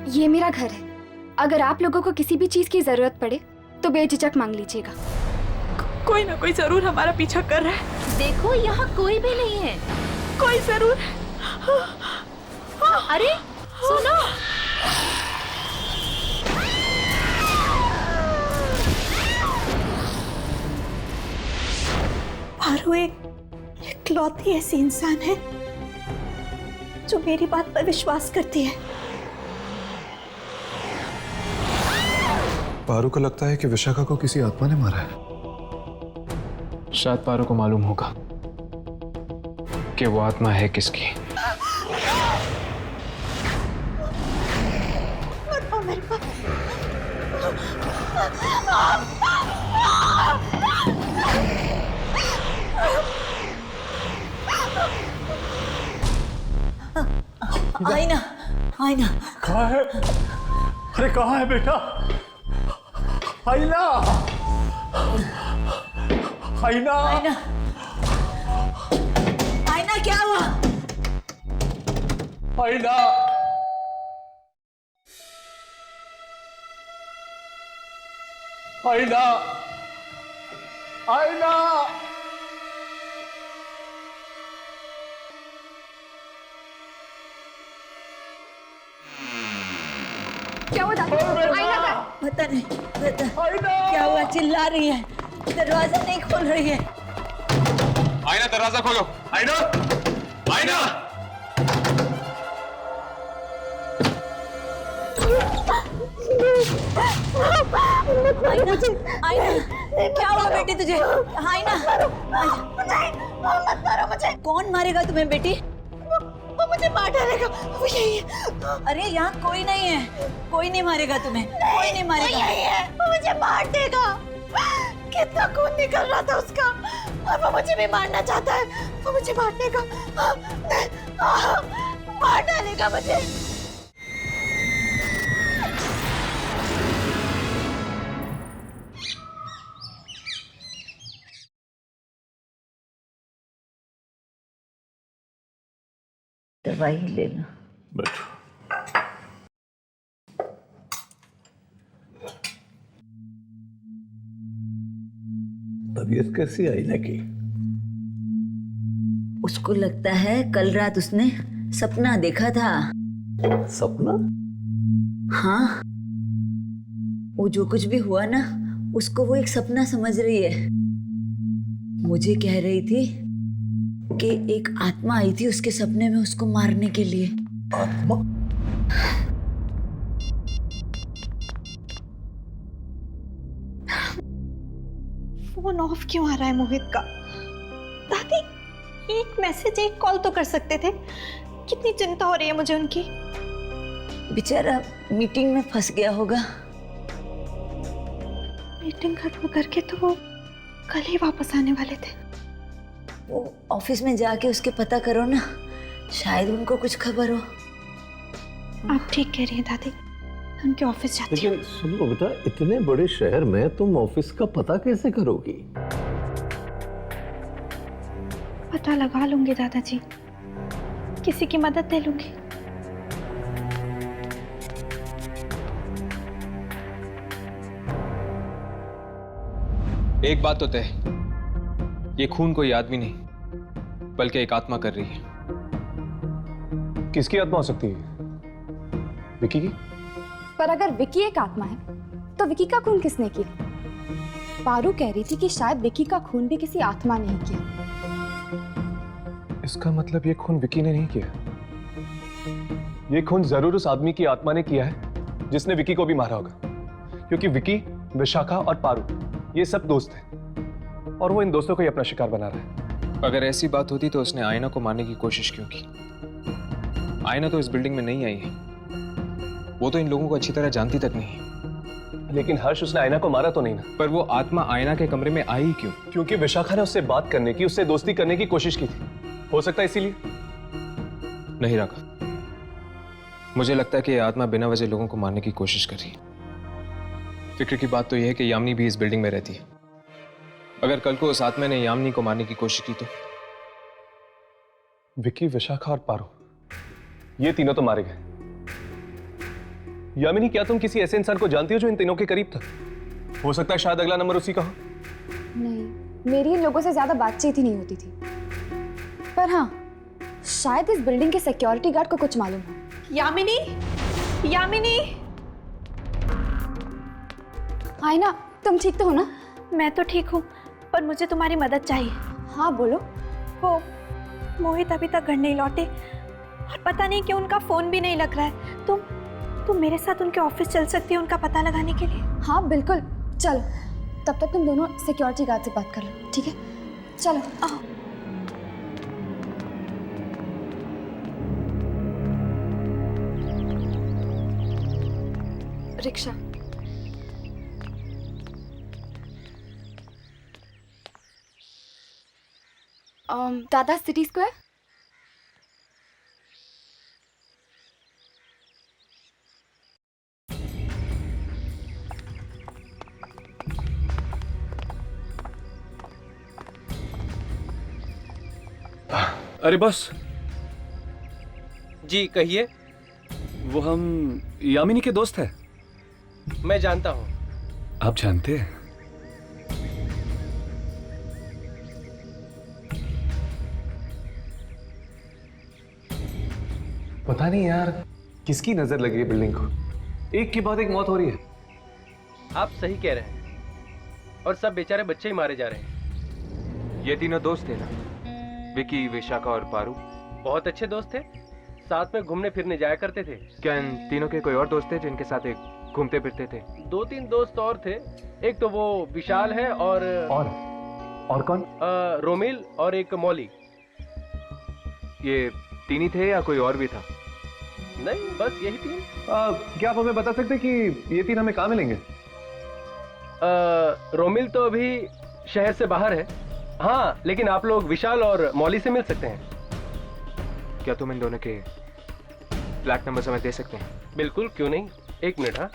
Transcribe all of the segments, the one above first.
ये मेरा घर है। अगर आप लोगों को किसी भी चीज की जरूरत पड़े तो बेझिझक मांग लीजिएगा। कोई ना कोई जरूर हमारा पीछा कर रहा है। देखो यहाँ कोई भी नहीं है। कोई जरूर। अरे सुनो, पारू इकलौती ऐसी इंसान है जो मेरी बात पर विश्वास करती है। पारू को लगता है कि विशाखा को किसी आत्मा ने मारा है। शायद पारू को मालूम होगा कि वो आत्मा है किसकी। आईना, आईना कहाँ है? अरे कहाँ है बेटा? आईना, आईना, आईना, आईना क्या हुआ? आईना, आईना, आईना। क्या हुआ दादी? आईना का? पता नहीं, क्या हुआ? चिल्ला रही है, दरवाजा नहीं खोल रही है। आईना दरवाजा खोलो। आईना, आईना। आईना, क्या हुआ बेटी तुझे? आईना, मत मारो मुझे। कौन मारेगा तुम्हें बेटी? वो मुझे मार डालेगा, वो यही है। अरे यहाँ कोई नहीं है, कोई नहीं मारेगा तुम्हें, कोई नहीं मारेगा। यही है, वो मुझे मार देगा। कितना खून निकल रहा था उसका, और वो मुझे भी मारना चाहता है। वो मुझे मार देगा, मार डालेगा मुझे। दवाई लेना। बैठो। तबीयत कैसी आई ना की? उसको लगता है कल रात उसने सपना देखा था। सपना? हाँ, वो जो कुछ भी हुआ ना, उसको वो एक सपना समझ रही है। मुझे कह रही थी कि एक आत्मा आई थी उसके सपने में उसको मारने के लिए। आत्मा? फोन ऑफ क्यों आ रहा है मोहित का? दादी, एक मैसेज, एक कॉल तो कर सकते थे। कितनी चिंता हो रही है मुझे उनकी। बेचारा मीटिंग में फंस गया होगा। मीटिंग खत्म करके तो वो कल ही वापस आने वाले थे। वो ऑफिस में जाके उसके पता करो ना, शायद उनको कुछ खबर हो। आप ठीक कह रही हैं दादी, उनके ऑफिस जाती हूँ। लेकिन सुनो बेटा, इतने बड़े शहर में तुम ऑफिस का पता कैसे करोगी? पता लगा लूंगी दादाजी, किसी की मदद ले लूंगी। एक बात तो तय, ये खून कोई आदमी नहीं बल्कि एक आत्मा कर रही है। किसकी आत्मा हो सकती है? विकी की? पर अगर विकी एक आत्मा है तो विकी का खून किसने किया? पारू कह रही थी कि शायद विकी का खून भी किसी आत्मा ने ही किया। इसका मतलब ये खून विकी ने नहीं किया। ये खून जरूर उस आदमी की आत्मा ने किया है जिसने विकी को भी मारा होगा, क्योंकि विकी, विशाखा और पारू ये सब दोस्त हैं और वो इन दोस्तों को ही अपना शिकार बना रहा है। अगर ऐसी बात होती तो उसने आयना को मारने की कोशिश क्यों की? आयना तो इस बिल्डिंग में नहीं आई है, वो तो इन लोगों को अच्छी तरह जानती तक नहीं है। लेकिन हर्ष, उसने आयना को मारा तो नहीं ना? पर वो आत्मा आयना के कमरे में आई क्यों? क्योंकि विशाखा ने उससे बात करने की, उससे दोस्ती करने की कोशिश की थी। हो सकता है इसीलिए। नहीं राघव, मुझे लगता है कि ये आत्मा बिना वजह लोगों को मारने की कोशिश कर रही है। फिक्र की बात तो यह है कि यामिनी भी इस बिल्डिंग में रहती है। अगर कल को उस आत्मा ने यामिनी को मारने की कोशिश की तो? विकी, विशाखा और पारू, ये तीनों तो मारे गए, यामिनी, क्या तुम किसी ऐसे इंसान को जानती हो जो इन तीनों के करीब था? हो सकता है शायद अगला नंबर उसी का हो। नहीं, मेरी इन लोगों से ज्यादा बातचीत ही नहीं होती थी। पर हाँ, शायद इस बिल्डिंग के सिक्योरिटी गार्ड को कुछ मालूम हो। यामिनी, यामिनी, आईना, तुम ठीक तो हो ना? मैं तो ठीक हूँ, पर मुझे तुम्हारी मदद चाहिए। हाँ बोलो। वो मोहित अभी तक घर नहीं लौटे और पता नहीं क्यों उनका फोन भी नहीं लग रहा है। तुम मेरे साथ उनके ऑफिस चल सकती हो उनका पता लगाने के लिए? हाँ बिल्कुल, चलो। तब तक तुम दोनों सिक्योरिटी गार्ड से बात कर लो, ठीक है? चलो आओ। रिक्शा। दादा सिटी स्क्वायर। अरे बॉस, जी कहिए। वो हम यामिनी के दोस्त हैं। मैं जानता हूँ। आप जानते हैं? पता नहीं यार, किसकी नजर लगी है बिल्डिंग को। एक के बाद एक मौत हो रही है। आप सही कह रहे हैं, और सब बेचारे बच्चे ही मारे जा रहे हैं। ये तीनों दोस्त थे ना, विकी, विशाखा और पारू? बहुत अच्छे दोस्त थे, साथ में घूमने फिरने जाया करते थे। क्या इन तीनों के कोई और दोस्त थे जिनके साथ एक घूमते फिरते थे? 2-3 दोस्त और थे। एक तो वो विशाल है और कौन? रोमिल और एक मौली। ये तीन ही थे या कोई और भी था? नहीं, बस यही 3। क्या आप हमें बता सकते हैं कि ये 3 हमें कहाँ मिलेंगे? रोमिल तो अभी शहर से बाहर है। हाँ, लेकिन आप लोग विशाल और मौली से मिल सकते हैं। क्या तुम इन दोनों के फ्लैट नंबर हमें दे सकते हैं? बिल्कुल, क्यों नहीं। 1 मिनट। हाँ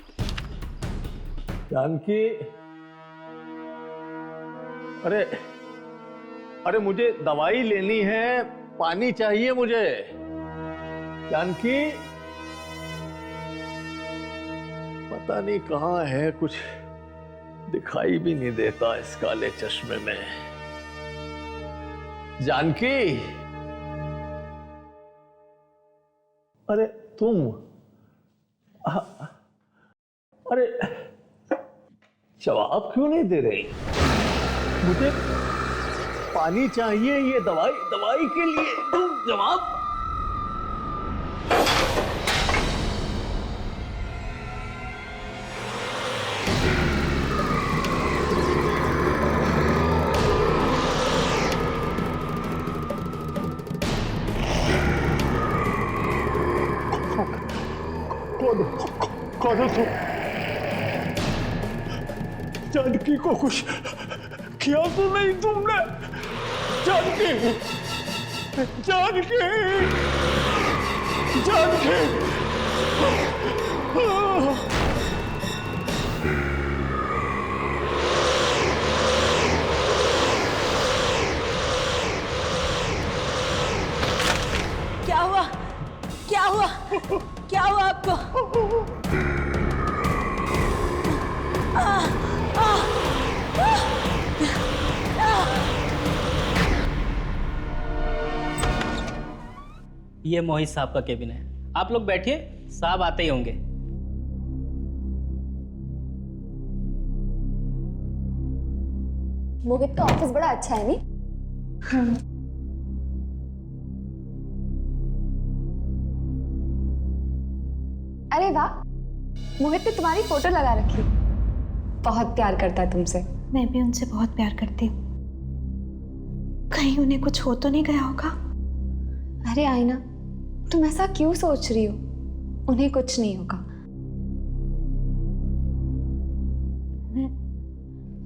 जानकी, अरे मुझे दवाई लेनी है, पानी चाहिए मुझे। जानकी, पता नहीं कहाँ है, कुछ दिखाई भी नहीं देता इस काले चश्मे में। जानकी, अरे तुम, अरे जवाब क्यों नहीं दे रही? मुझे पानी चाहिए, ये दवाई के लिए तुम जवाब। कौन हो तुम? जानकी को कुछ किया तो नहीं तुमने? जानकी, जानकी, जानकी, क्या हुआ? क्या हुआ? क्या हुआ आपको? ये मोहित साहब का केबिन है, आप लोग बैठिए, साहब आते ही होंगे। मोहित का ऑफिस बड़ा अच्छा है नहीं? अरे वाह, मोहित ने तुम्हारी फोटो लगा रखी। बहुत प्यार करता है तुमसे। मैं भी उनसे बहुत प्यार करती हूँ। कहीं उन्हें कुछ हो तो नहीं गया होगा? अरे आईना, तुम ऐसा क्यों सोच रही हो? उन्हें कुछ नहीं होगा।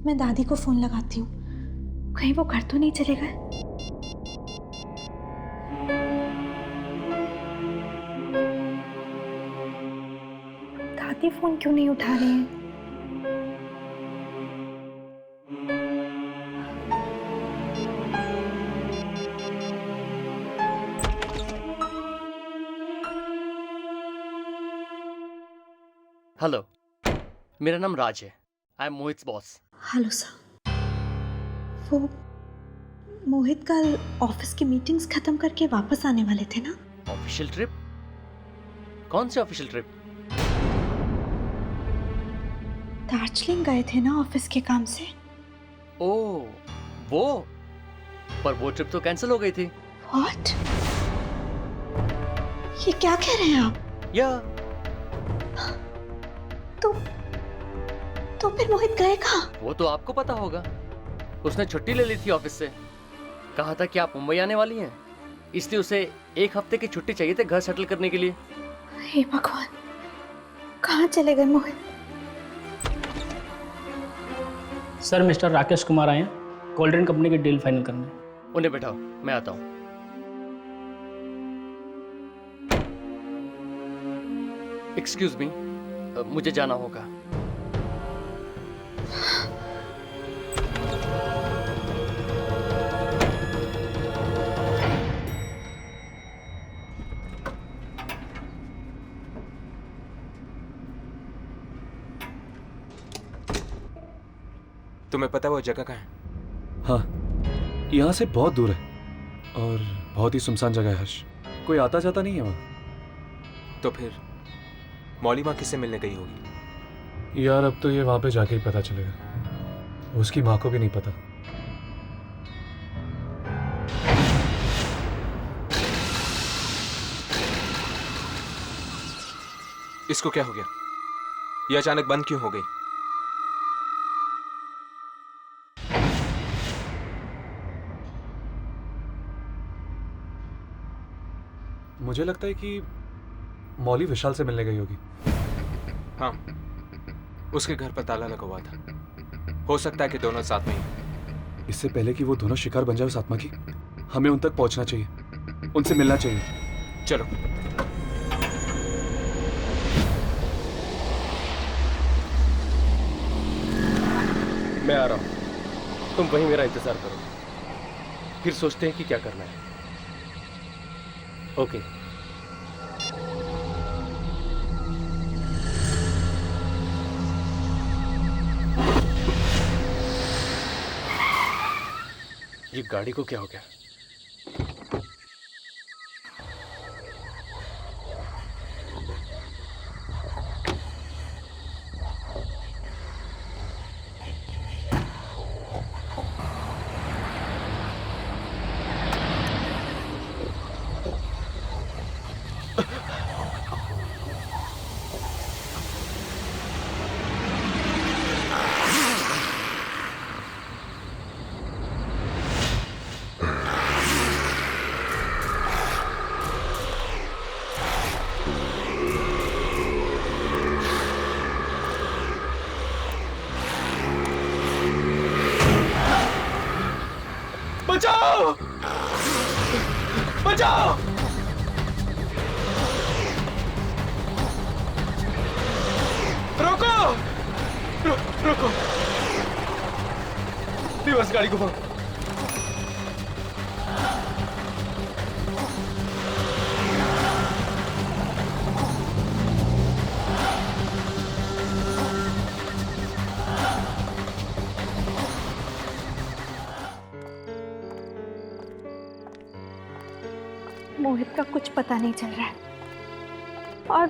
मैं दादी को फोन लगाती हूँ, कहीं वो घर तो नहीं चले गए? दादी फोन क्यों नहीं उठा रही हैं? हेलो, मेरा नाम राज है। I am Mohit boss. Hello sir. वो मोहित कल ऑफिस की मीटिंग्स खत्म करके वापस आने वाले थे ना? Official trip? कौन सी ऑफिशियल ट्रिप? दार्जिलिंग गए थे ना ऑफिस के काम से। ओह, वो? पर वो ट्रिप तो कैंसिल हो गई थी। व्हाट? ये क्या कह रहे हैं आप? या तो फिर मोहित गए कहाँ? वो तो आपको पता होगा। उसने छुट्टी ले ली थी ऑफिस से। कहा था कि आप मुंबई आने वाली हैं, इसलिए उसे 1 हफ्ते की छुट्टी चाहिए थी घर सेटल करने के लिए। हे भगवान, कहाँ चले गए मोहित? सर मिस्टर राकेश कुमार आए हैं कोल्ड ड्रिंक कंपनी की डील फाइनल करने। उन्हें बैठाओ, मैं आता हूँ। एक्सक्यूज मी, मुझे जाना होगा। तुम्हें पता है वो जगह कहाँ है? हाँ, यहाँ से बहुत दूर है और बहुत ही सुनसान जगह है हर्ष। कोई आता जाता नहीं है वहाँ। तो फिर मौली माँ किससे मिलने गई होगी? यार अब तो ये वहाँ पे जाके ही पता चलेगा। उसकी माँ को भी नहीं पता। इसको क्या हो गया? ये अचानक बंद क्यों हो गई? मुझे लगता है कि मौली विशाल से मिलने गई होगी। हाँ, उसके घर पर ताला लगा हुआ था। हो सकता है कि दोनों साथ में ही। इससे पहले कि वो दोनों शिकार बन जाए उस आत्मा की, हमें उन तक पहुंचना चाहिए, उनसे मिलना चाहिए। चलो। मैं आ रहा हूं, तुम वहीं मेरा इंतजार करो, फिर सोचते हैं कि क्या करना है। ओके। ये गाड़ी को क्या हो गया? बचाओ! बचाओ! रोको! रोको! रिवर्स गाड़ी घुमाओ। मोहित का कुछ पता नहीं चल रहा है और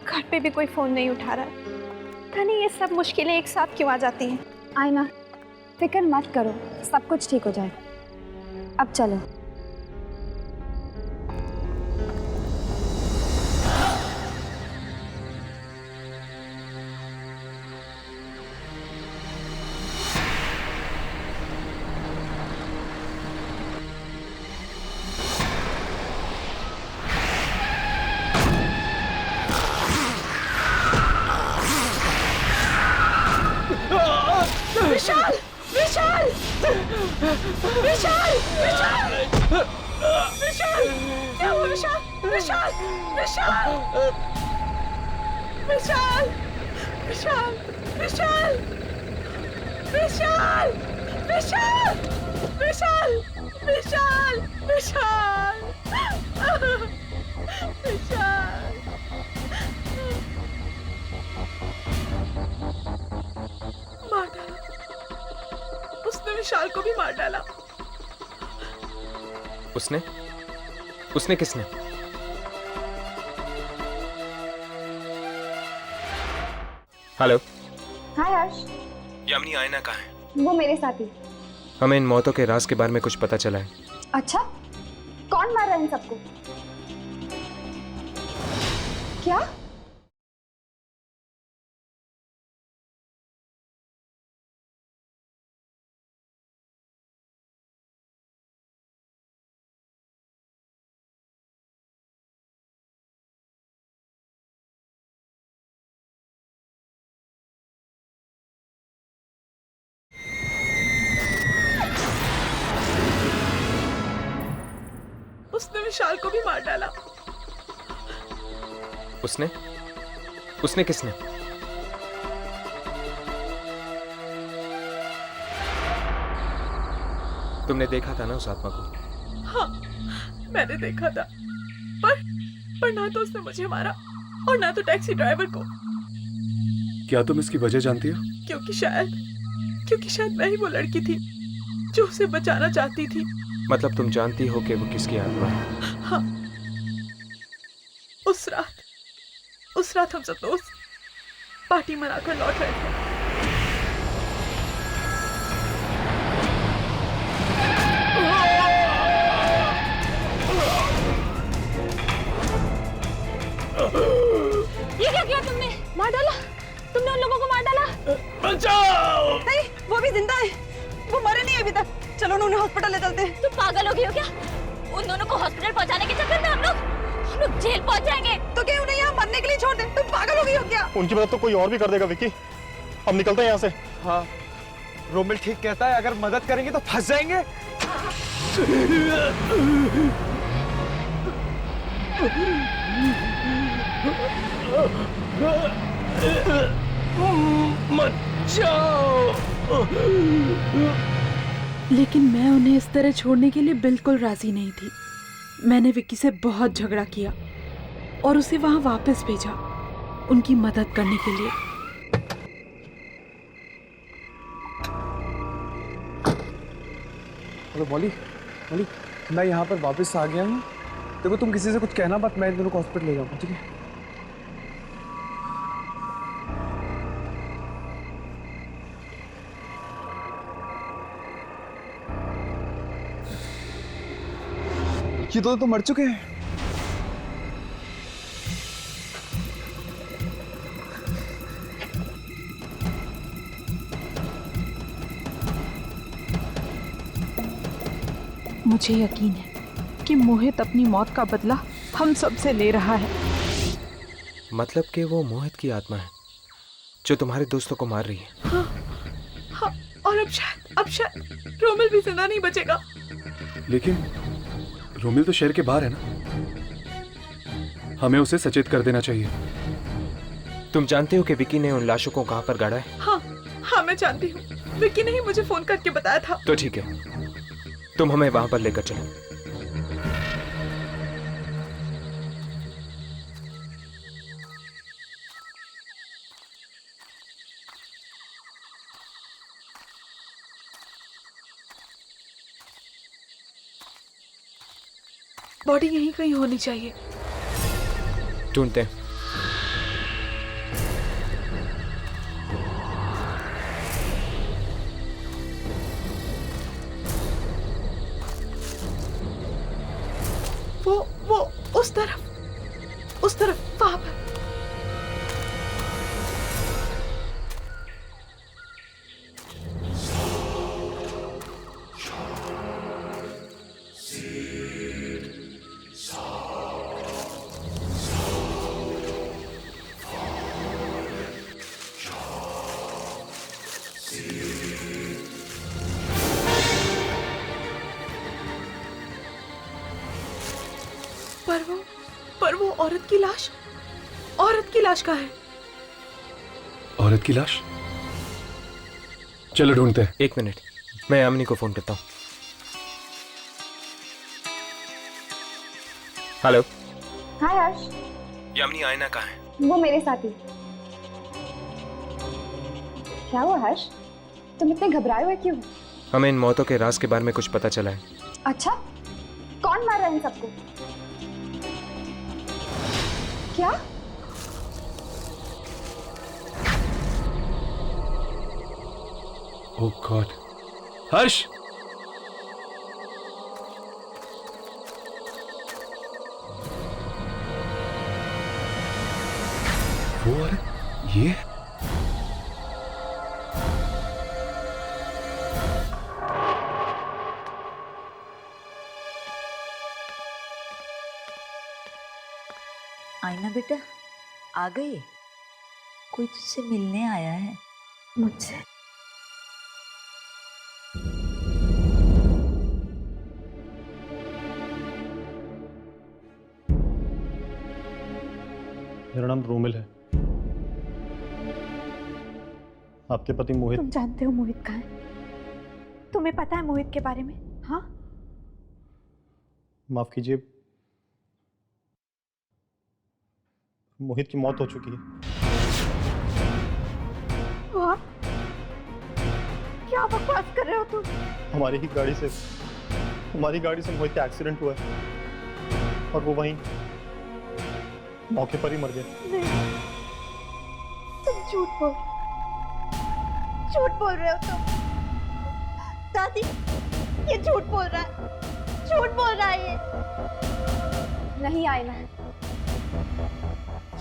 घर पे भी कोई फोन नहीं उठा रहा है। पता नहीं ये सब मुश्किलें एक साथ क्यों आ जाती हैं। आयना, फिक्र मत करो, सब कुछ ठीक हो जाएगा। अब चलो। विशाल! विशाल! विशाल! विशाल! विशाल! क्या हुआ विशाल? विशाल! विशाल! विशाल! विशाल! विशाल! विशाल! विशाल! विशाल! विशाल! विशाल! विशाल! विशाल को भी मार डाला। उसने उसने किसने? हेलो। हाय हर्ष। यामिनी आयना कहाँ है? वो मेरे साथ ही। हमें इन मौतों के राज के बारे में कुछ पता चला है। अच्छा, कौन मार रहा है इन सबको? क्या? उसने विशाल को भी मार डाला। उसने उसने किसने? तुमने देखा था ना उस आत्मा को? हाँ, मैंने देखा था, पर ना तो उसने मुझे मारा और ना तो टैक्सी ड्राइवर को। क्या तुम इसकी वजह जानती हो? क्योंकि शायद मैं ही वो लड़की थी जो उसे बचाना चाहती थी। मतलब तुम जानती हो कि वो किसकी आत्मा है? हाँ, उस रात हम सब दोस्त पार्टी मनाकर लौट रहे थे। ये क्या किया तुमने? मार डाला? तुमने उन लोगों को मार डाला? बचाओ! नहीं, वो भी जिंदा है, वो मरे नहीं अभी तक। चलो ना उन्हें हॉस्पिटल ले चलते हैं। तुम पागल हो गई हो क्या? उन दोनों को हॉस्पिटल पहुंचाने के चक्कर में हम लोग जेल पहुंच जाएंगे। तो क्या उन्हें यहाँ मरने के लिए छोड़ दें? तुम पागल हो गई हो क्या? उनकी मदद तो कोई और भी कर देगा विकी। हम निकलते हैं यहाँ से। हाँ, रोमिल ठीक कहता है, अगर मदद करेंगे तो फंस जाएंगे। मत जाओ। लेकिन मैं उन्हें इस तरह छोड़ने के लिए बिल्कुल राजी नहीं थी। मैंने विक्की से बहुत झगड़ा किया और उसे वहां वापस भेजा उनकी मदद करने के लिए। हेलो मॉली, मैं यहाँ पर वापस आ गया हूँ। देखो तुम किसी से कुछ कहना मत, मैं इन दोनों को हॉस्पिटल ले जाऊंगा, ठीक है? ये तो मर चुके हैं। मुझे यकीन है कि मोहित अपनी मौत का बदला हम सब से ले रहा है। मतलब कि वो मोहित की आत्मा है जो तुम्हारे दोस्तों को मार रही है। हाँ, और अब शायद रोमिल भी जिंदा नहीं बचेगा। लेकिन रोमिल तो शहर के बाहर है ना, हमें उसे सचेत कर देना चाहिए। तुम जानते हो कि विकी ने उन लाशों को कहां पर गाड़ा है? हाँ, मैं जानती हूँ। विकी ने ही मुझे फोन करके बताया था। तो ठीक है, तुम हमें वहां पर लेकर चलो। बॉडी यहीं कहीं होनी चाहिए। ढूंढते हैं। वो उस तरफ वहां पर। पर वो औरत की लाश कहाँ है? औरत की लाश? चलो ढूंढते हैं। 1 मिनट, मैं यामिनी को फोन करता हूँ। हेलो। हाय हर्ष। यामिनी आयना कहाँ है? वो मेरे साथ ही। क्या हुआ हर्ष, तुम इतने घबराए हुए क्यों? हमें इन मौतों के राज के बारे में कुछ पता चला है। अच्छा, कौन मार रहा है इन सबको? क्या? ओह गॉड, हर्ष! वो अरे ये आईना बेटा, आ गई? कोई तुझसे मिलने आया है मुझसे? मेरा नाम रोमिल है। आपके पति मोहित। तुम जानते हो मोहित कहाँ है? तुम्हें पता है मोहित के बारे में? हाँ, माफ कीजिए, मोहित की मौत हो चुकी है। आप क्या बकवास कर रहे हो तुम? हमारी गाड़ी से मोहित का एक्सीडेंट हुआ है और वो वहीं मौके पर ही मर गया। नहीं, तुम झूठ बोल रहे हो तुम। दादी, ये झूठ बोल रहा है ये। नहीं आईना,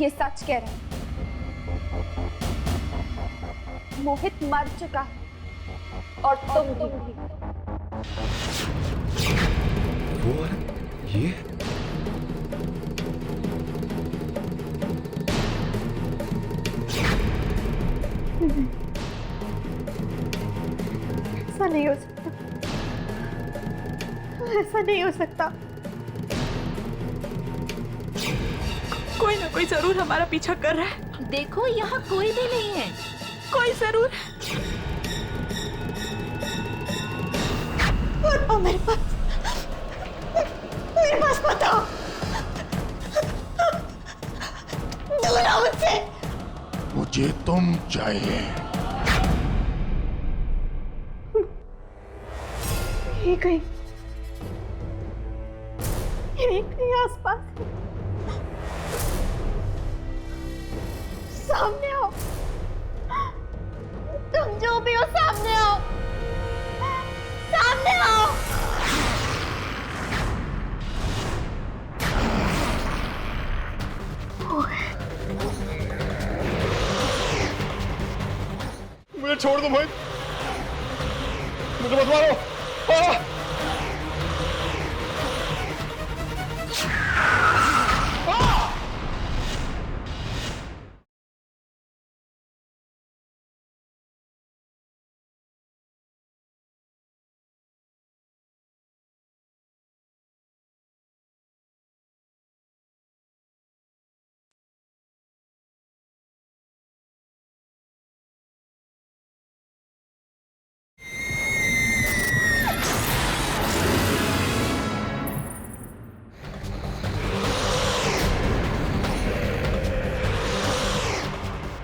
ये सच कह रहे हैं। मोहित मर चुका है और तुम भी। वो अरे ये ऐसा नहीं हो सकता, ऐसा नहीं हो सकता। कोई ना कोई जरूर हमारा पीछा कर रहा है। देखो यहाँ कोई भी नहीं है। कोई जरूर बताओ मेरे पास बताओ। दूर आओ मुझसे। मुझे तुम चाहिए। ये कहीं आसपास। सामने आओ, तुम जो भी हो सामने आओ, सामने आओ। मुझे छोड़ दो मोहित, मुझे मत मारो।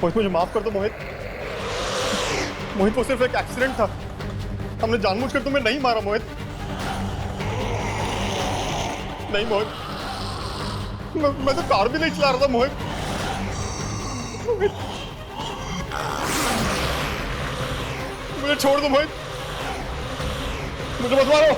मोहित, मुझे माफ कर दो मोहित। मोहित, वो सिर्फ एक एक्सीडेंट था। हमने जानबूझकर तुम्हें नहीं मारा मोहित। नहीं मोहित, मैं तो कार भी नहीं चला रहा था मोहित। मुझे छोड़ दो मोहित, मुझे मत मारो।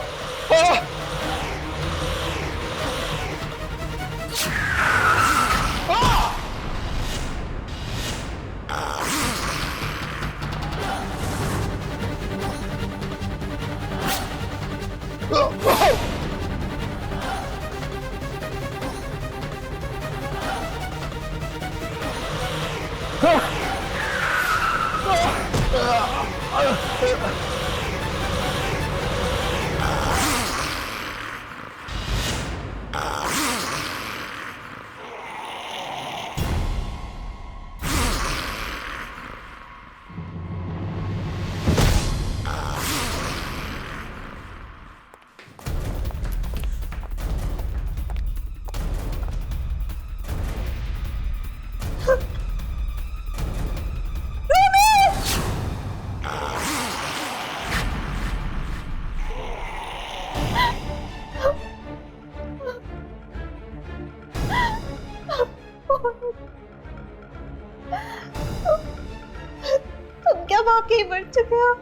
तुम क्या वाकई मर चुके हो?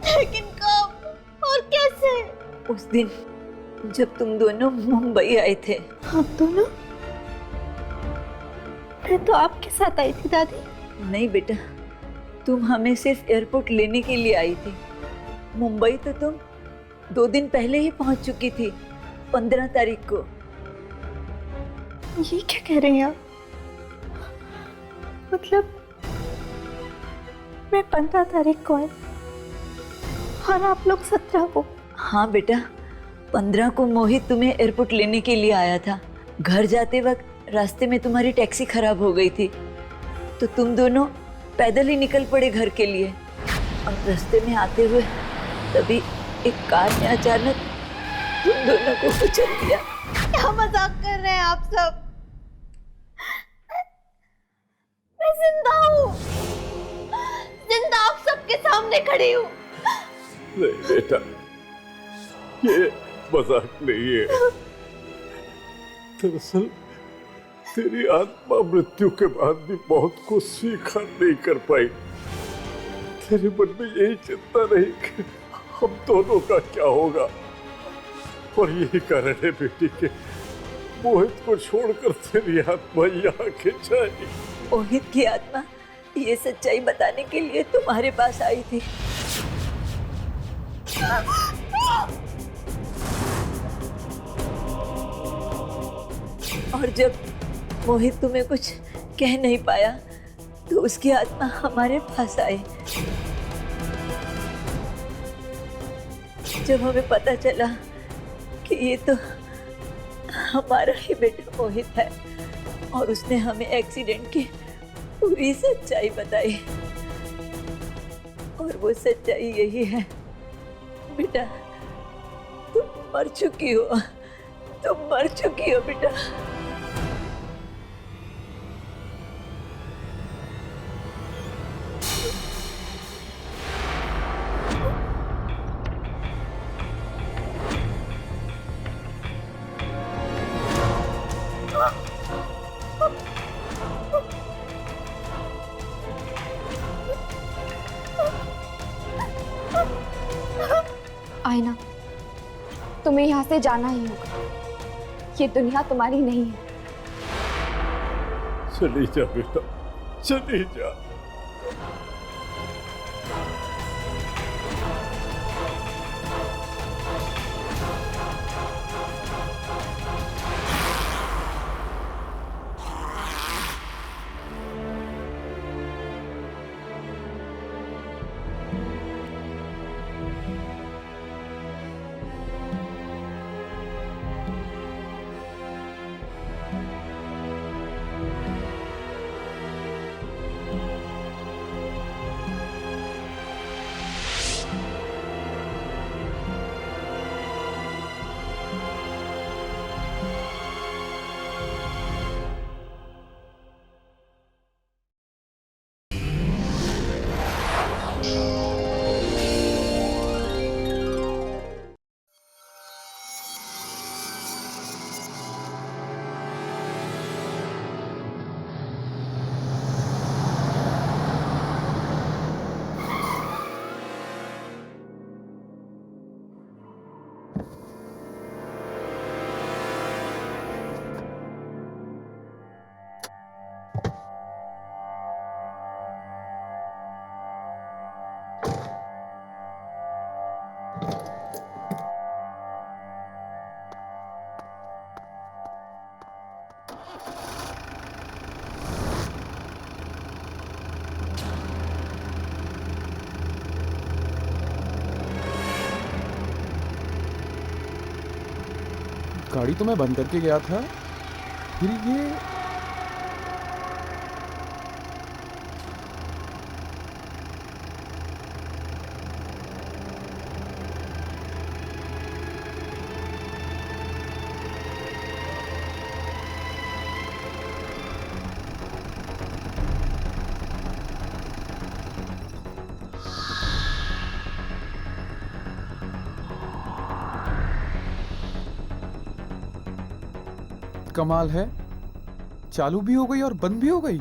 लेकिन कब और कैसे? उस दिन जब तुम दोनों मुंबई आए थे। हम दोनों? मैं तो आपके साथ आई थी दादी। नहीं बेटा, तुम हमें सिर्फ एयरपोर्ट लेने के लिए आई थी। मुंबई तो तुम 2 दिन पहले ही पहुंच चुकी थी, 15 तारीख को। ये क्या कह रही हैं आप? मतलब मैं 15 तारीख को आई और आप लोग 17 को? हाँ बेटा, 15 को मोहित तुम्हें एयरपोर्ट लेने के लिए आया था। घर जाते वक्त रास्ते में तुम्हारी टैक्सी खराब हो गई थी, तो तुम दोनों पैदल ही निकल पड़े घर के लिए। और रास्ते में आते हुए तभी एक कार ने अचानक तुम दोनों को कुचल दिया। क्या मजाक कर रहे हैं आप सब? मैं जिंदा हूँ, जिंदा आप सबके सामने खड़ी हूँ। नहीं बेटा, ये मजाक नहीं है। दरअसल तेरी आत्मा मृत्यु के बाद भी बहुत कुछ स्वीकार नहीं कर पाई। तेरे मन में यही चिंता रही कि हम दोनों का क्या होगा, और यही कारण है बेटी के मोहित को छोड़कर तेरी आत्मा यहाँ खिंच आई। मोहित की आत्मा ये सच्चाई बताने के लिए तुम्हारे पास आई थी। और जब मोहित तुम्हें कुछ कह नहीं पाया तो उसकी आत्मा हमारे पास आई। जब हमें पता चला कि ये तो हमारा ही बेटा मोहित है और उसने हमें एक्सीडेंट की पूरी सच्चाई बताई, और वो सच्चाई यही है बेटा, तुम मर चुकी हो, तुम मर चुकी हो बेटा। आईना, तुम्हें यहाँ से जाना ही होगा। ये दुनिया तुम्हारी नहीं है। चली जा बेटा, चली जा। गाड़ी तो मैं बंद करके गया था, फिर ये कमाल है, चालू भी हो गई और बंद भी हो गई।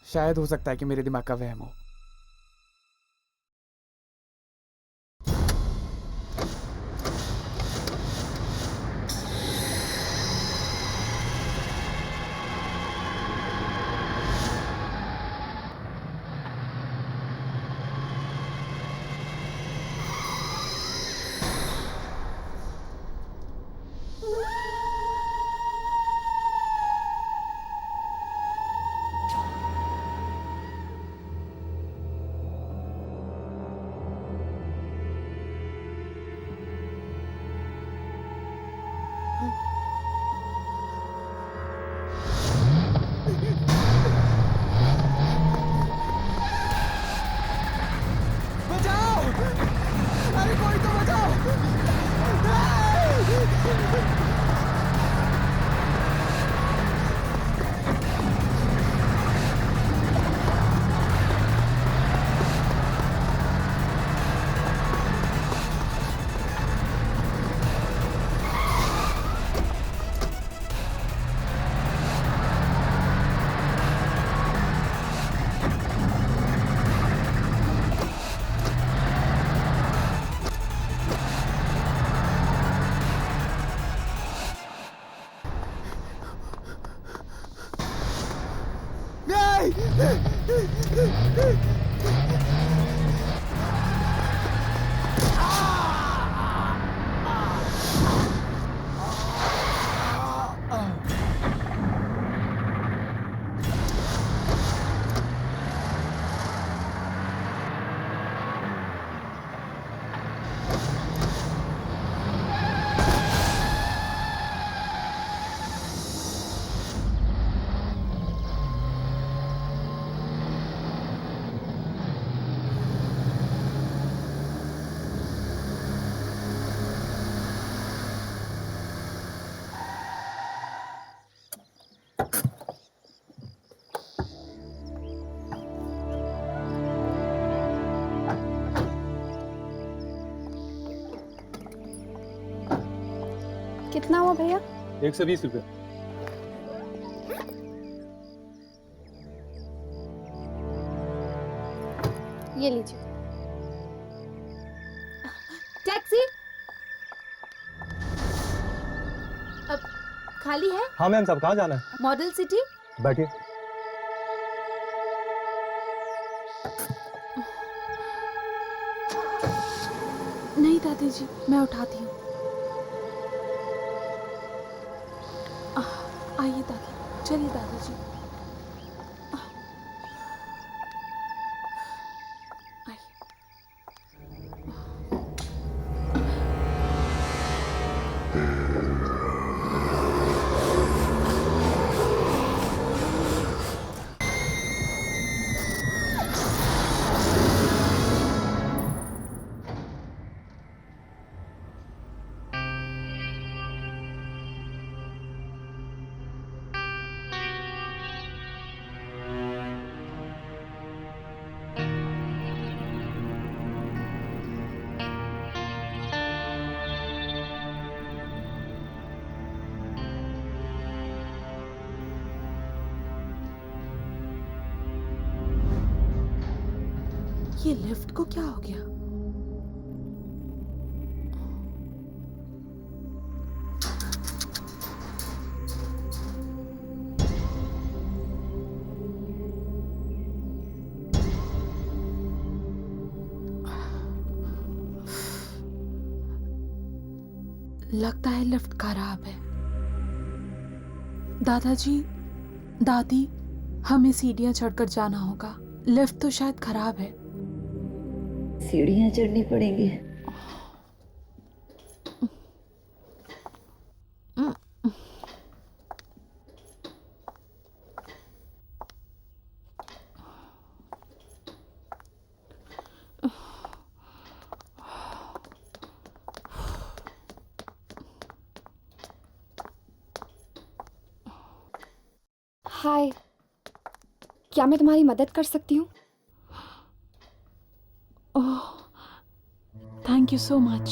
शायद हो सकता है कि मेरे दिमाग का वहम हो। कितना हुआ भैया? 120 रुपये। ये लीजिए। टैक्सी अब खाली है? हाँ मैम साहब, कहाँ जाना है? Model city. बैठिए। नहीं दादी जी, मैं उठाती हूँ। आइए दादी, चलिए दादाजी। ये लिफ्ट को क्या हो गया? लगता है लिफ्ट खराब है। दादाजी, दादी, हमें सीढ़ियां चढ़कर जाना होगा। लिफ्ट तो शायद खराब है। सीढ़ियां चढ़नी पड़ेंगी। हाय, क्या मैं तुम्हारी मदद कर सकती हूँ? Thank you so much.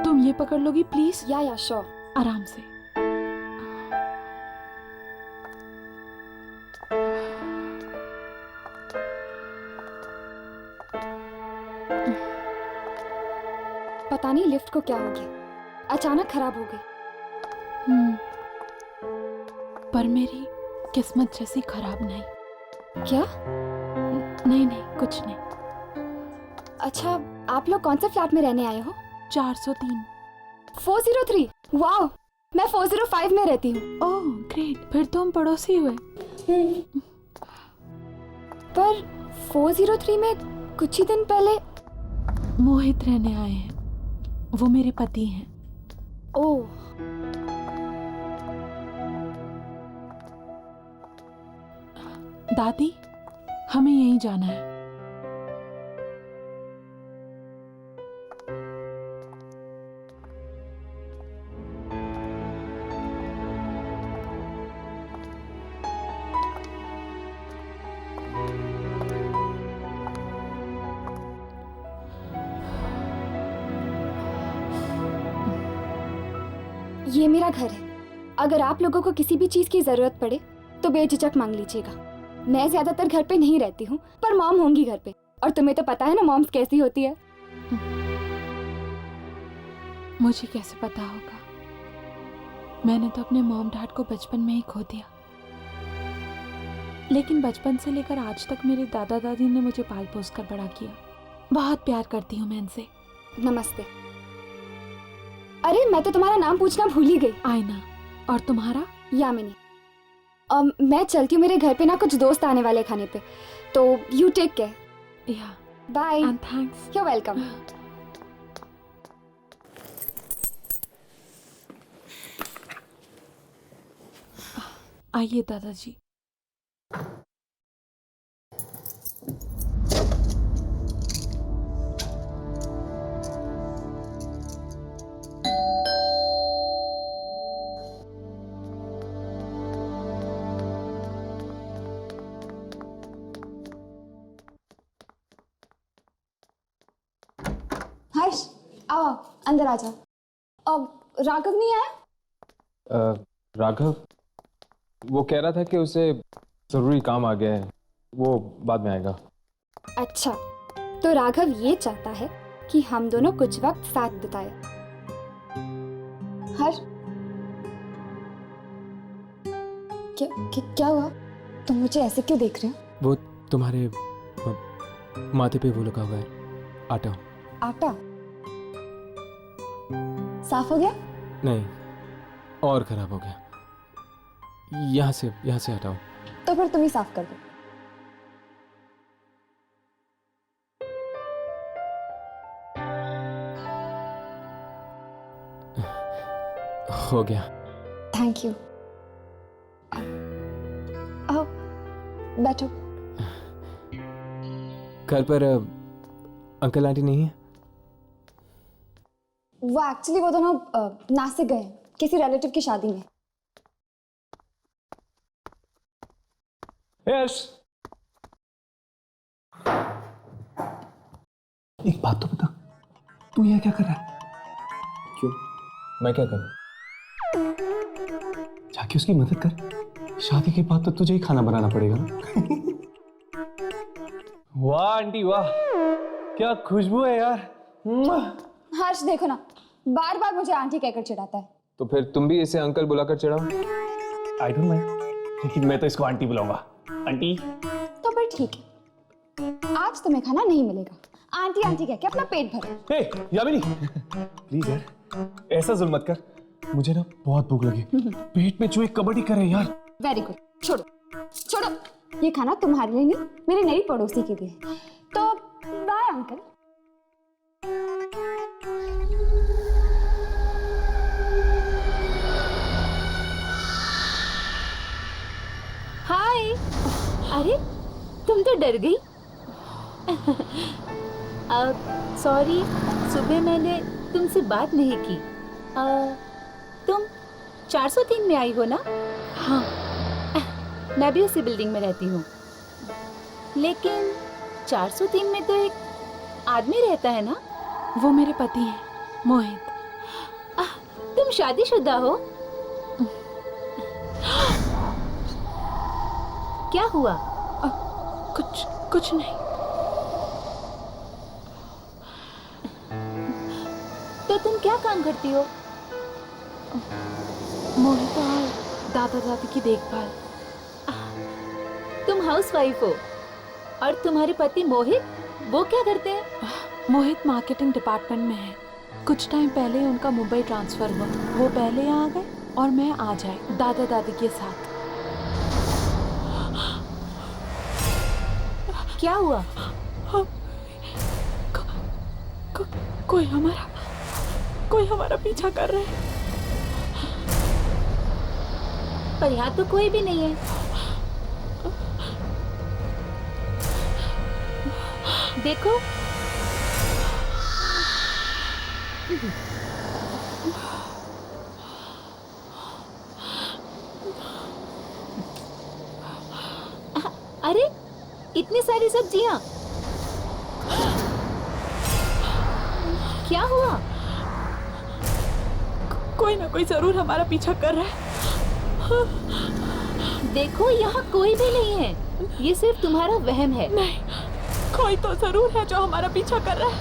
तुम ये पकड़ लोगी प्लीज? या श्योर। आराम से। पता नहीं लिफ्ट को क्या हो गया, अचानक खराब हो गई। पर मेरी किस्मत जैसी खराब नहीं। क्या? नहीं नहीं, कुछ नहीं। अच्छा, आप लोग कौन से फ्लैट में रहने आए हो? 403। 403? वाओ, मैं 405 में रहती हूँ। ओह ग्रेट, फिर तो हम पड़ोसी हुए। पर 403 में कुछ ही दिन पहले मोहित रहने आए हैं, वो मेरे पति हैं। ओह, दादी हमें यहीं जाना है। ये मेरा घर है। अगर आप लोगों को किसी भी चीज की जरूरत पड़े तो बेझिझक मांग लीजिएगा। मैं ज्यादातर घर पे नहीं रहती हूँ, पर मॉम होंगी घर पे, और तुम्हें तो पता है ना मॉम्स कैसी होती है। मुझे कैसे पता होगा? मैंने तो अपने मॉम डैड को बचपन में ही खो दिया, लेकिन बचपन से लेकर आज तक मेरे दादा दादी ने मुझे पाल पोस कर बड़ा किया। बहुत प्यार करती हूँ मैं इनसे। नमस्ते। अरे मैं तो तुम्हारा नाम पूछना भूल ही गई। आयना। और तुम्हारा? यामिनी। मैं चलती हूँ, मेरे घर पे ना कुछ दोस्त आने वाले खाने पे, तो यू टेक केयर। या bye. And thanks. You are welcome. आइए दादाजी। हर्ष, आओ अंदर आ जाओ। अब राघव नहीं आया? राघव वो कह रहा था कि उसे जरूरी काम आ गया है, वो बाद में आएगा। अच्छा, तो राघव ये चाहता है कि हम दोनों कुछ वक्त साथ बिताए। हर्ष, क्या हुआ? तुम मुझे ऐसे क्यों देख रहे हो? वो तुम्हारे माथे पे वो लगा हुआ है आटा। आटा साफ हो गया? नहीं, और खराब हो गया। यहाँ से हटाओ। तो फिर तुम ही साफ कर दो। हो गया। Thank you. आओ बैठो। घर पर अंकल आंटी नहीं है? वो एक्चुअली वो दोनों नासिक गए किसी रिलेटिव की शादी में। यश, एक बात तो बता, तू यहाँ क्या कर रहा है? क्यों? मैं क्या करूं? जाके उसकी मदद कर। शादी के बाद तो तुझे ही खाना बनाना पड़ेगा ना। वाह आंटी वाह, क्या खुशबू है यार। हर्ष देखो ना, बार बार मुझे आंटी कहकर चिढ़ाता है। तो फिर तुम भी इसे अंकल बुलाकर चिढ़ाओ। आई डोंट माइंड, लेकिन मैं तो इसको आंटी बुलाऊंगा। आंटी। तो फिर ठीक है, आज तुम्हें खाना नहीं मिलेगा। आंटी आंटी कह के अपना पेट भरो। हे यामिनी, प्लीज यार ऐसा जुल्म मत कर, मुझे ना बहुत भूख लगी। पेट में चूहे कबड्डी कर रहे हैं यार। वेरी गुड, छोड़ो छोड़ो, ये खाना तुम्हारे लिए नहीं, मेरी नई पड़ोसी के लिए। तो बाय अंकल। हाय। अरे तुम तो डर गई। सॉरी, सुबह मैंने तुमसे बात नहीं की। तुम 403 में आई हो ना? हाँ, मैं भी उसी बिल्डिंग में रहती हूँ। लेकिन 403 में तो एक आदमी रहता है ना? वो मेरे पति हैं, मोहित। तुम शादीशुदा हो? क्या हुआ? कुछ नहीं। तो तुम क्या काम करती हो? मोहित और दादा दादी की देखभाल। तुम हाउसवाइफ हो और तुम्हारे पति मोहित, वो क्या करते हैं? मोहित मार्केटिंग डिपार्टमेंट में है। कुछ टाइम पहले उनका मुंबई ट्रांसफर हुआ। वो पहले यहाँ आ गए और मैं आ जाए दादा दादी के साथ। क्या हुआ? कोई हमारा पीछा कर रहा है। पर यहाँ तो कोई भी नहीं है। देखो, अरे इतनी सारी सब्जियां, क्या हुआ? कोई ना कोई जरूर हमारा पीछा कर रहा है। देखो, यहाँ कोई भी नहीं है। ये सिर्फ तुम्हारा वहम है। नहीं, कोई तो जरूर है जो हमारा पीछा कर रहा है।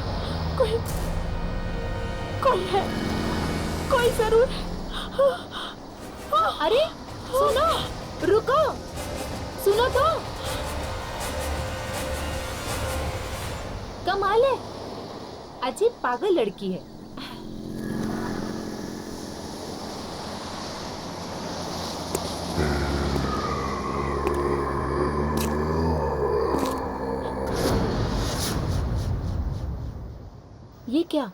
कोई है, कोई जरूर है। अरे सुनो, रुको, सुनो तो। कमाल है, अजीब पागल लड़की है। ये क्या?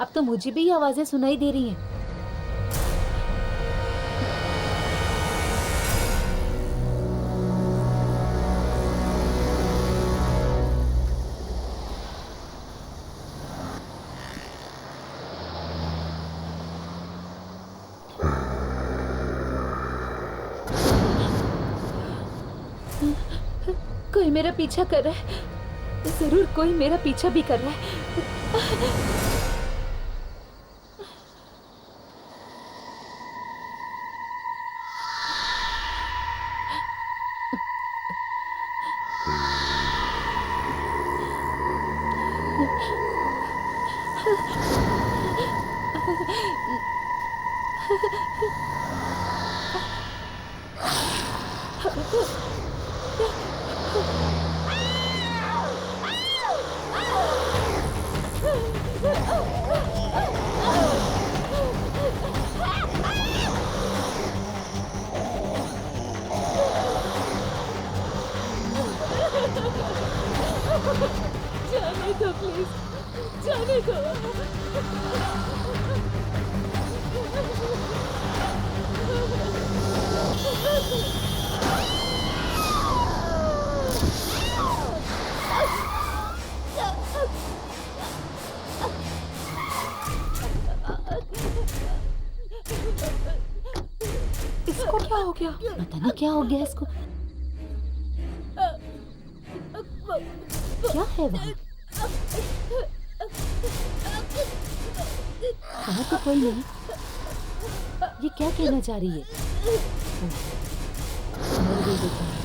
अब तो मुझे भी ये आवाजें सुनाई दे रही हैं। कोई मेरा पीछा कर रहा है। जरूर कोई मेरा पीछा भी कर रहा है। जाने दो प्लीज, जाने दो। इसको क्या हो गया? पता नहीं क्या हो गया इसको। क्या है वहाँ? वहाँ तो कोई नहीं। ये क्या कहना चाह रही है? मर गई बेचारी।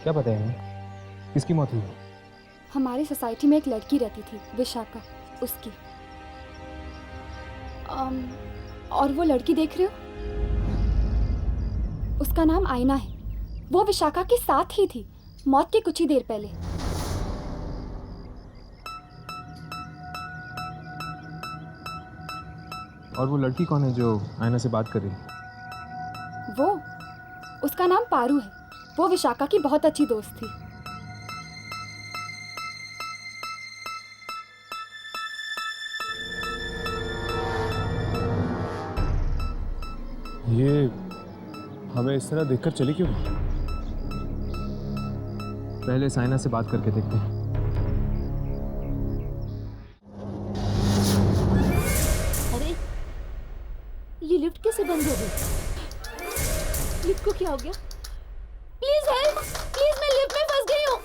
क्या पता है? किसकी मौत हुई? हमारी सोसाइटी में एक लड़की रहती थी, विशाखा, उसकी। और वो लड़की देख रहे हो, उसका नाम आईना है। वो विशाखा के साथ ही थी मौत के कुछ ही देर पहले। और वो लड़की कौन है जो आईना से बात कर रही है? उसका नाम पारू है। वो विशाखा की बहुत अच्छी दोस्त थी। ये हमें इस तरह देखकर चली क्यों? पहले साइना से बात करके देखते हैं। अरे ये लिफ्ट कैसे बंद हो गई? लिफ्ट को क्या हो गया? प्लीज हेल्प, प्लीज, मैं लिफ्ट में फंस गई हूँ।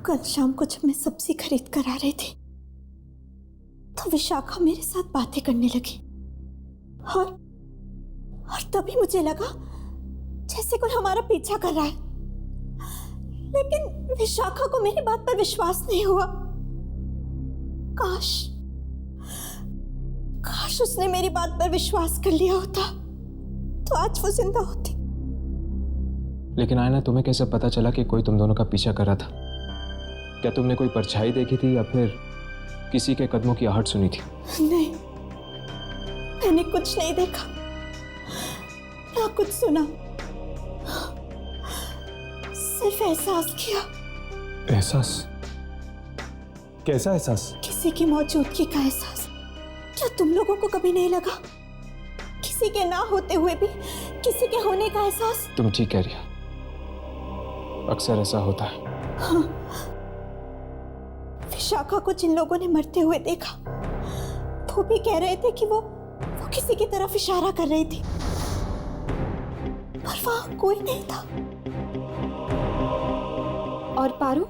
कल शाम को जब मैं सब्जी खरीद कर आ रही थी तो विशाखा मेरे साथ बातें करने लगी और तभी मुझे लगा जैसे कोई हमारा पीछा कर रहा है, लेकिन विशाखा को मेरी बात पर विश्वास नहीं हुआ। काश उसने मेरी बात पर विश्वास कर लिया होता तो आज वो जिंदा होती। लेकिन आयना, तुम्हें कैसे पता चला कि कोई तुम दोनों का पीछा कर रहा था? क्या तुमने कोई परछाई देखी थी या फिर किसी के कदमों की आहट सुनी थी? नहीं, मैंने कुछ नहीं देखा ना कुछ सुना, सिर्फ एहसास किया। एहसास? कैसा एहसास? किसी की मौजूदगी का एहसास। क्या तुम लोगों को कभी नहीं लगा किसी के ना होते हुए भी किसी के होने का एहसास? तुम ठीक कह रही हो, अक्सर ऐसा होता है। हाँ, विशाखा को जिन लोगों ने मरते हुए देखा वो भी कह रहे थे कि वो किसी की तरफ इशारा कर रही थी, पर वहां कोई नहीं था। और पारू,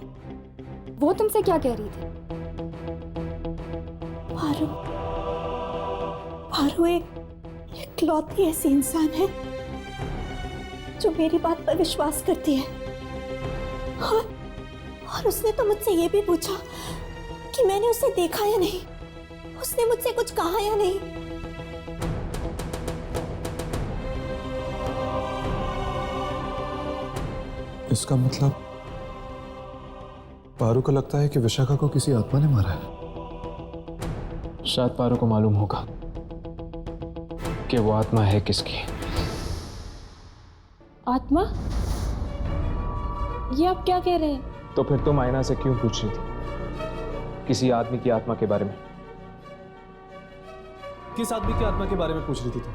वो तुमसे क्या कह रही थी? पारू इकलौती ऐसी इंसान है जो मेरी बात पर विश्वास करती है। और उसने तो मुझसे ये भी पूछा कि मैंने उसे देखा या नहीं, उसने मुझसे कुछ कहा या नहीं। इसका मतलब पारू को लगता है कि विशाखा को किसी आत्मा ने मारा है। शायद पारू को मालूम होगा कि वो आत्मा है किसकी। आत्मा? ये आप क्या कह रहे हैं? तो फिर तुम आयना से क्यों पूछ रही थी किसी आदमी की आत्मा के बारे में? किस आदमी की आत्मा के बारे में पूछ रही थी तुम?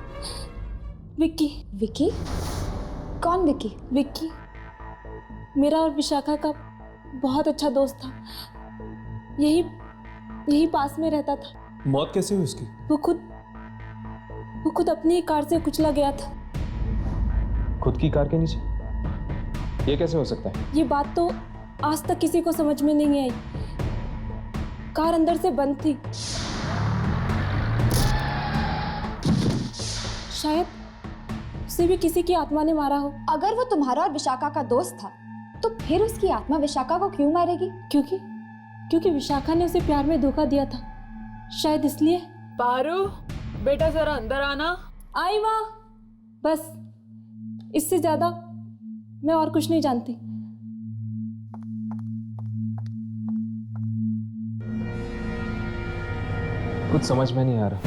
विक्की। विक्की? कौन विक्की? विक्की मेरा और विशाखा का बहुत अच्छा दोस्त था, यही पास में रहता था। मौत कैसे हुई उसकी? वो खुद अपनी ही कार से कुचला गया था। खुद की कार के नीचे? ये कैसे हो सकता है? ये बात तो आज तक किसी को समझ में नहीं आई। कार अंदर से बंद थी। शायद उसे भी किसी की आत्मा ने मारा हो। अगर वो तुम्हारा और विशाखा का दोस्त था तो फिर उसकी आत्मा विशाखा को क्यों मारेगी? क्योंकि विशाखा ने उसे प्यार में धोखा दिया था, शायद इसलिए। पारू, बेटा जरा अंदर आना। आई माँ। बस इससे ज्यादा मैं और कुछ नहीं जानती। कुछ समझ में नहीं आ रहा।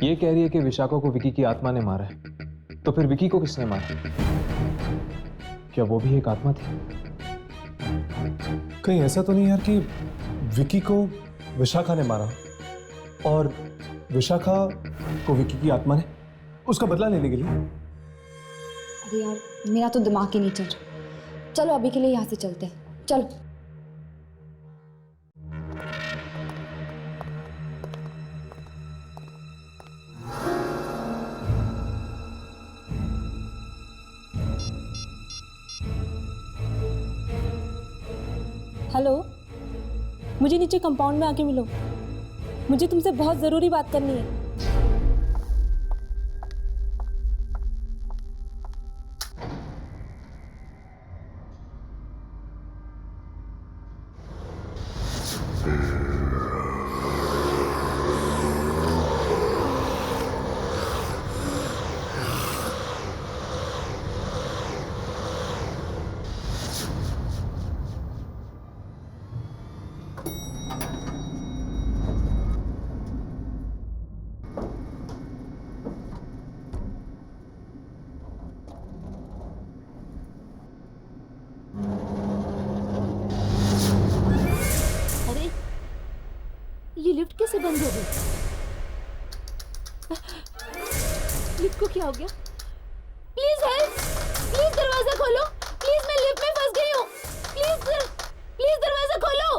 ये कह रही है कि विशाखा को विकी की आत्मा ने मारा है, तो फिर विकी को किसने मारा? क्या वो भी एक आत्मा थी? कहीं ऐसा तो नहीं यार कि विकी को विशाखा ने मारा और विशाखा को विकी की आत्मा ने उसका बदला लेने के लिए? अरे यार, मेरा तो दिमाग ही नहीं चल रहा। चलो अभी के लिए यहाँ से चलते हैं, चलो। हेलो, मुझे नीचे कंपाउंड में आके मिलो। मुझे तुमसे बहुत ज़रूरी बात करनी है। बंद हो गई। लिफ्ट को क्या हो गया? प्लीज हेल्प, प्लीज दरवाजा खोलो, प्लीज मैं लिफ्ट में फंस गई हूँ, प्लीज दरवाजा खोलो।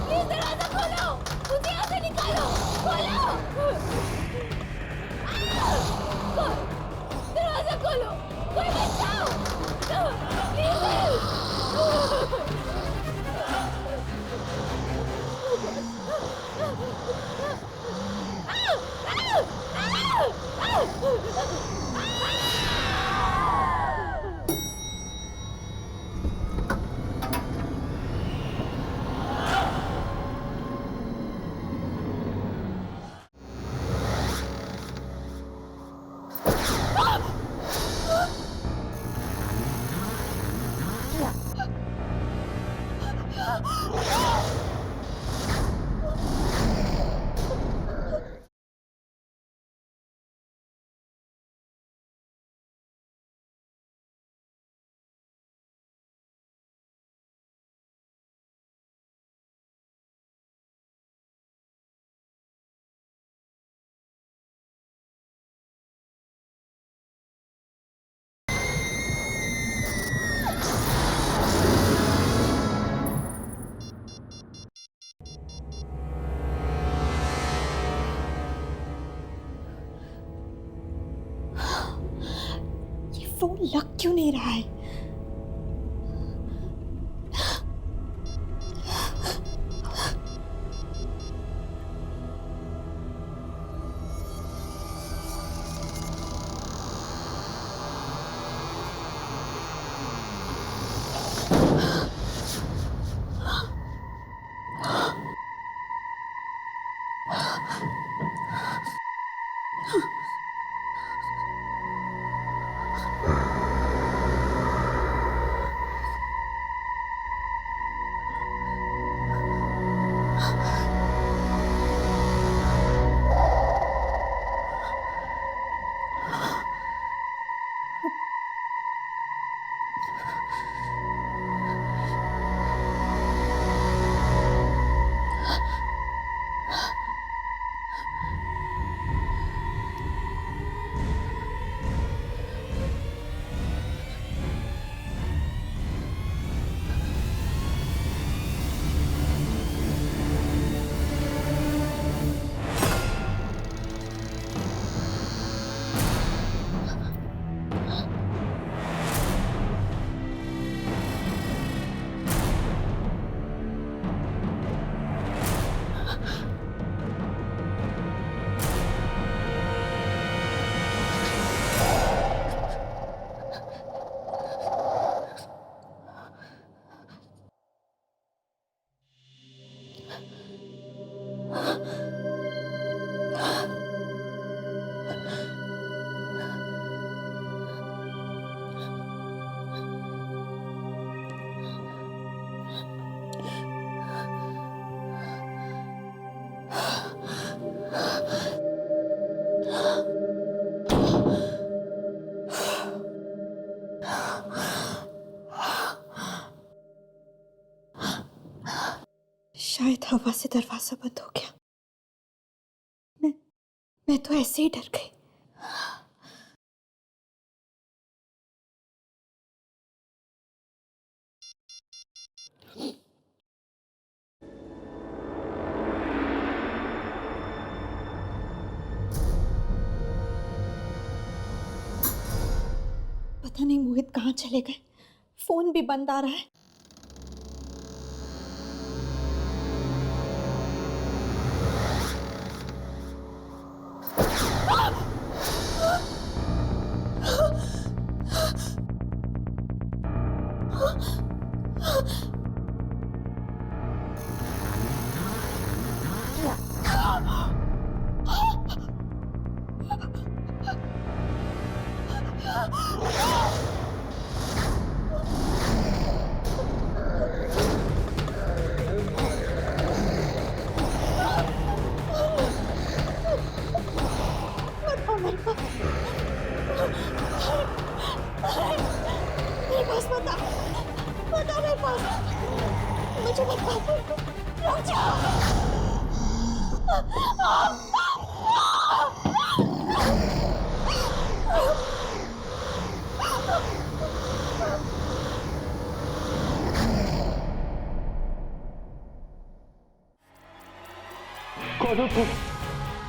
प्लीज दरवाजा खोलो, मुझे यहाँ से निकालो, खोलो। दरवाजा खोलो, कोई बचाओ, प्लीज हेल्प। फोन लग क्यों नहीं रहा है? शायद हवा से दरवाजा बंद हो गया। मैं तो ऐसे ही डर गई। पता नहीं मोहित कहाँ चले गए। फोन भी बंद आ रहा है। मुझे बर्बाद मत करो, रुक जाओ।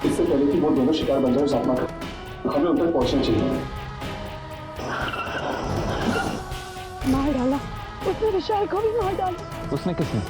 इससे पहले कि वो दोनों शिकार बन जाए उस आत्मा का, हमें उन तक पहुंचना चाहिए। मार डाला उसने, विशाल को भी मार डाला। उसने किसने?